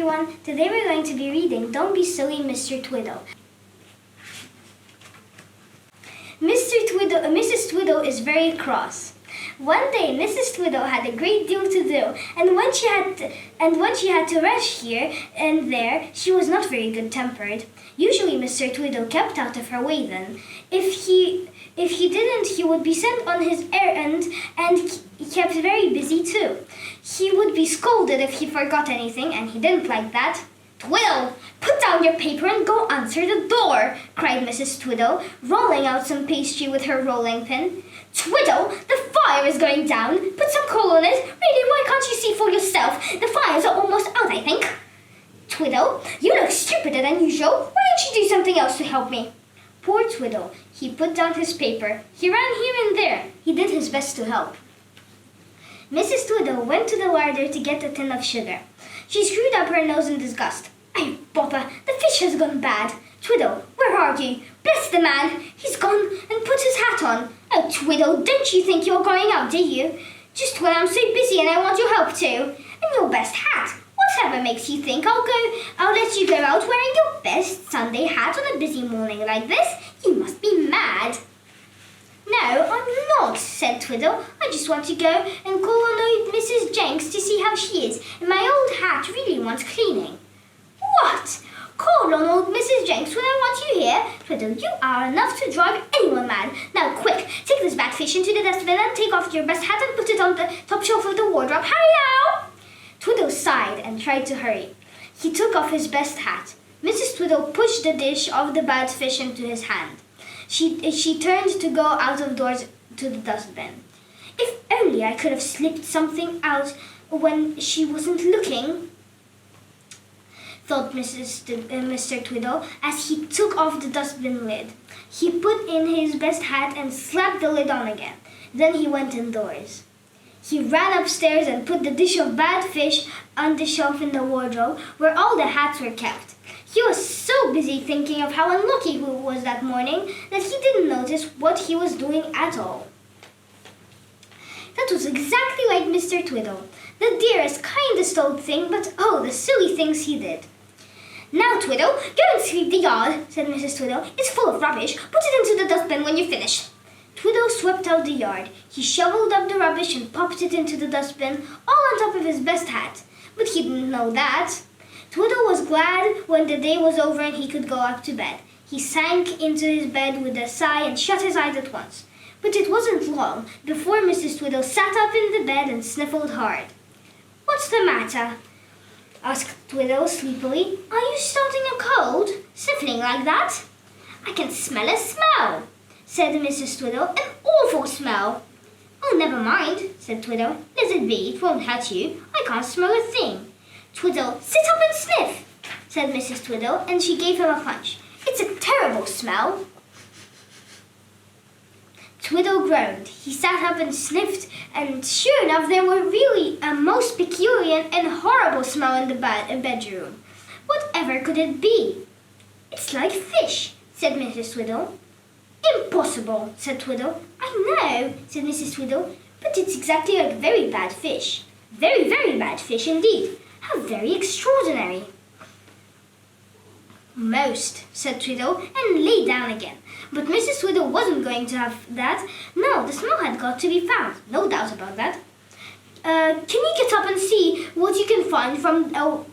everyone. Today we're going to be reading Don't Be Silly, Mr. Twiddle. Mrs. Twiddle is very cross. One day, Mrs. Twiddle had a great deal to do, and when she had to rush here and there, she was not very good-tempered. Usually, Mr. Twiddle kept out of her way then. If he didn't, he would be sent on his errand and kept very busy too. He would be scolded if he forgot anything, and he didn't like that. "Twiddle, put down your paper and go answer the door," cried Mrs. Twiddle, rolling out some pastry with her rolling pin. "Twiddle, the fire is going down. Put some coal on it. Really, why can't you see for yourself? The fires are almost out, I think." "Twiddle, you look stupider than usual. Why don't you do something else to help me?" Poor Twiddle. He put down his paper. He ran here and there. He did his best to help. Mrs. Twiddle went to the larder to get a tin of sugar. She screwed up her nose in disgust. "Oh, bother, the fish has gone bad. Twiddle, where are you? Bless the man, he's gone and put his hat on. Oh, Twiddle, don't you think you're going out, do you? Just when I'm so busy and I want your help too. And your best hat. Whatever makes you think I'll let you go out wearing your best Sunday hat on a busy morning like this? You must be mad." "No, I'm not," said Twiddle. "I just want to go and call on old Mrs. Jenks to see how she is, and my old hat really wants cleaning." "What? Call on old Mrs. Jenks when I want you here? Twiddle, you are enough to drive anyone mad. Now, quick, take this bad fish into the dustbin and take off your best hat and put it on the top shelf of the wardrobe. Hurry now!" Twiddle sighed and tried to hurry. He took off his best hat. Mrs. Twiddle pushed the dish of the bad fish into his hand. She turned to go out of doors to the dustbin. "If only I could have slipped something out when she wasn't looking," thought Mr. Twiddle as he took off the dustbin lid. He put in his best hat and slapped the lid on again. Then he went indoors. He ran upstairs and put the dish of bad fish on the shelf in the wardrobe where all the hats were kept. He was so busy thinking of how unlucky he was that morning that he didn't notice what he was doing at all. That was exactly like Mr. Twiddle. The dearest, kindest old thing, but oh, the silly things he did. "Now, Twiddle, go and sweep the yard," said Mrs. Twiddle. "It's full of rubbish. Put it into the dustbin when you're finished." Twiddle swept out the yard. He shoveled up the rubbish and popped it into the dustbin, all on top of his best hat. But he didn't know that. Twiddle was glad when the day was over and he could go up to bed. He sank into his bed with a sigh and shut his eyes at once. But it wasn't long before Mrs. Twiddle sat up in the bed and sniffled hard. "What's the matter?" asked Twiddle sleepily. "Are you starting a cold? Sniffling like that?" "I can smell a smell," said Mrs. Twiddle. "An awful smell." "Oh, never mind," said Twiddle. "Let it be. It won't hurt you. I can't smell a thing." "Twiddle, sit up and sniff," said Mrs. Twiddle, and she gave him a punch. "It's a terrible smell." Twiddle groaned. He sat up and sniffed, and sure enough, there were really a most peculiar and horrible smell in the bedroom. Whatever could it be? "It's like fish," said Mrs. Twiddle. "Impossible," said Twiddle. "I know," said Mrs. Twiddle, "but it's exactly like very bad fish. Very, very bad fish indeed. How very extraordinary." "Most," said Twiddle, and lay down again. But Mrs. Twiddle wasn't going to have that. No, the smell had got to be found. No doubt about that. Can you get up and see what you can find from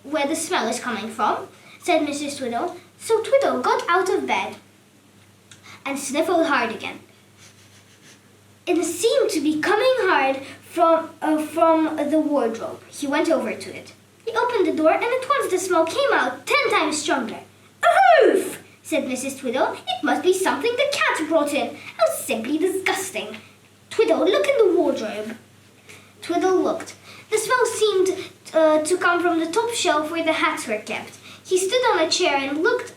where the smell is coming from?" said Mrs. Twiddle. So Twiddle got out of bed and sniffled hard again. It seemed to be coming hard from the wardrobe. He went over to it. He opened the door, and at once the smell came out 10 times stronger. "Oof!" said Mrs. Twiddle. "It must be something the cat brought in. How simply disgusting. Twiddle, look in the wardrobe." Twiddle looked. The smell seemed to come from the top shelf where the hats were kept. He stood on a chair and looked,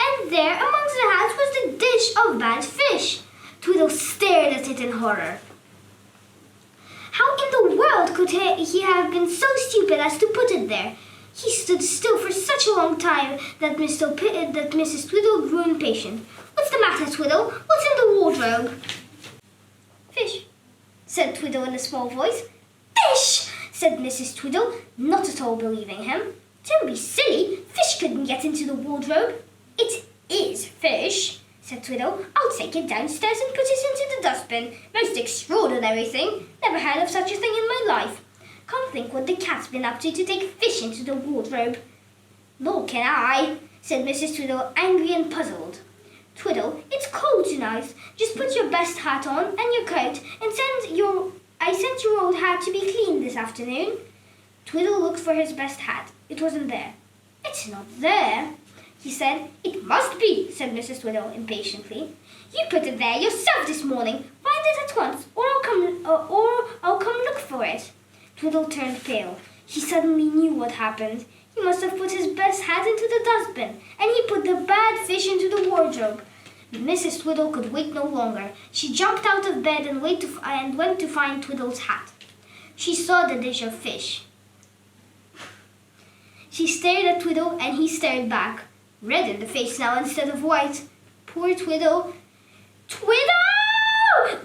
and there amongst the hats was the dish of bad fish. Twiddle stared at it in horror. How in the world could he have been so stupid as to put it there? He stood still for such a long time that Mrs. Twiddle grew impatient. "What's the matter, Twiddle? What's in the wardrobe?" "Fish," said Twiddle in a small voice. "Fish!" said Mrs. Twiddle, not at all believing him. Don't be silly. Fish couldn't get into the wardrobe. It is fish, said Twiddle. I'll take it downstairs and put it into the dustbin. Most extraordinary thing. Never heard of such a thing in my life. Can't think what the cat's been up to take fish into the wardrobe. Nor can I, said Mrs. Twiddle, angry and puzzled. Twiddle, it's cold tonight. Just put your best hat on and your coat and I sent your old hat to be cleaned this afternoon. Twiddle looked for his best hat. It wasn't there. It's not there, he said. It must be, said Mrs. Twiddle impatiently. You put it there yourself this morning. Find it at once, or I'll come look for it. Twiddle turned pale. He suddenly knew what happened. He must have put his best hat into the dustbin, and he put the bad fish into the wardrobe. Mrs. Twiddle could wait no longer. She jumped out of bed and went to find Twiddle's hat. She saw the dish of fish. She stared at Twiddle, and he stared back, red in the face now instead of white. Poor Twiddle. Twiddle!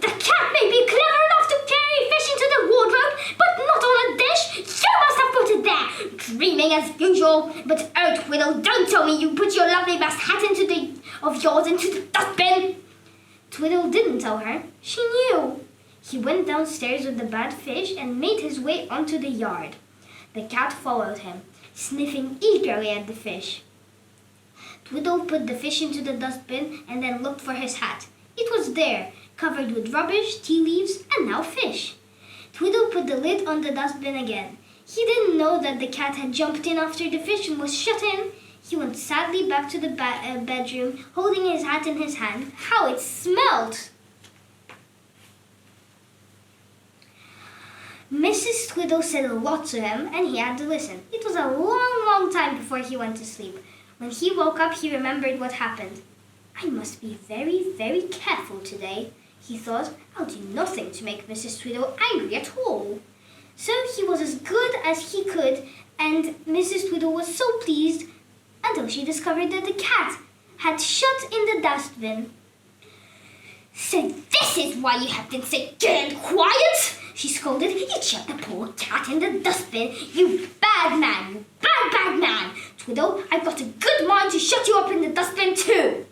The cat may be clever enough to carry fish into the wardrobe, but not on a dish. You must have put it there, dreaming as usual. But oh, Twiddle, don't tell me you put your lovely best hat into the dustbin. Twiddle didn't tell her. She knew. He went downstairs with the bad fish and made his way onto the yard. The cat followed him, sniffing eagerly at the fish. Twiddle put the fish into the dustbin and then looked for his hat. It was there, covered with rubbish, tea leaves, and now fish. Twiddle put the lid on the dustbin again. He didn't know that the cat had jumped in after the fish and was shut in. He went sadly back to the bedroom, holding his hat in his hand. How it smelled! Mrs. Twiddle said a lot to him, and he had to listen. It was a long, long time before he went to sleep. When he woke up, he remembered what happened. I must be very, very careful today, he thought. I'll do nothing to make Mrs. Twiddle angry at all. So he was as good as he could, and Mrs. Twiddle was so pleased until she discovered that the cat had shut in the dustbin. So this is why you have been so good and quiet, she scolded. You shut the poor cat in the dustbin. You bad man, you bad man. Twiddle, I've got a good mind to shut you up in the dustbin too.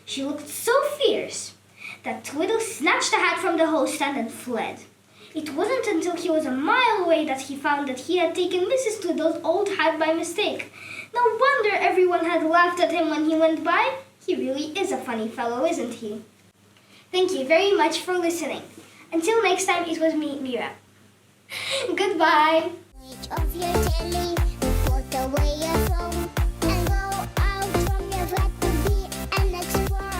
She looked so fierce that Twiddle snatched the hat from the hose-stand and fled. It wasn't until he was a mile away that he found that he had taken Mrs. Twiddle's old hat by mistake. No wonder everyone had laughed at him when he went by. He really is a funny fellow, isn't he? Thank you very much for listening. Until next time, it was me, Mira. Goodbye.